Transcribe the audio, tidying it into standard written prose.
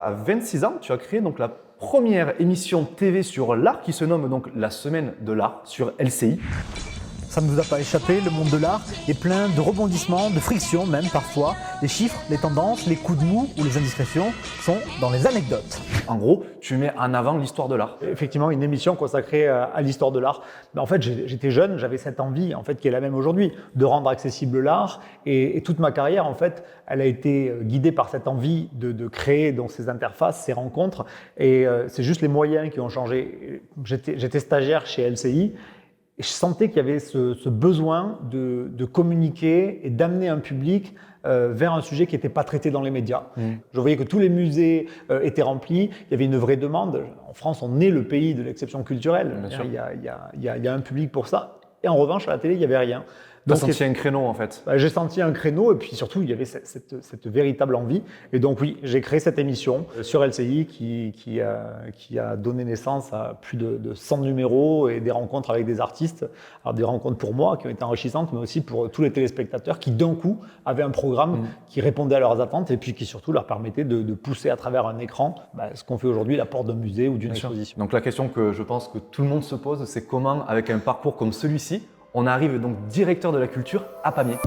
À 26 ans, tu as créé donc la première émission TV sur l'art qui se nomme donc La Semaine de l'Art sur LCI. Ça ne vous a pas échappé, le monde de l'art est plein de rebondissements, de frictions même parfois. Les chiffres, les tendances, les coups de mou ou les indiscrétions sont dans les anecdotes. En gros, tu mets en avant l'histoire de l'art. Effectivement, une émission consacrée à l'histoire de l'art. Mais en fait, j'étais jeune, j'avais cette envie, en fait, qui est la même aujourd'hui, de rendre accessible l'art. Et toute ma carrière, en fait, elle a été guidée par cette envie de créer donc, ces interfaces, ces rencontres. Et c'est juste les moyens qui ont changé. J'étais stagiaire chez LCI. Et je sentais qu'il y avait ce besoin de communiquer et d'amener un public vers un sujet qui n'était pas traité dans les médias. Je voyais que tous les musées étaient remplis, il y avait une vraie demande. En France, on est le pays de l'exception culturelle. Il y a un public pour ça. Et en revanche, à la télé, il n'y avait rien. Tu as senti un créneau en fait. J'ai senti un créneau et puis surtout, il y avait cette véritable envie. Et donc oui, j'ai créé cette émission sur LCI qui a donné naissance à plus de 100 numéros et des rencontres avec des artistes. Alors des rencontres pour moi qui ont été enrichissantes, mais aussi pour tous les téléspectateurs qui d'un coup avaient un programme qui répondait à leurs attentes et puis qui surtout leur permettait de pousser à travers un écran ce qu'on fait aujourd'hui, la porte d'un musée ou d'une exposition. Donc la question que je pense que tout le monde se pose, c'est comment, avec un parcours comme celui-ci, on arrive donc directeur de la culture à Pamiers.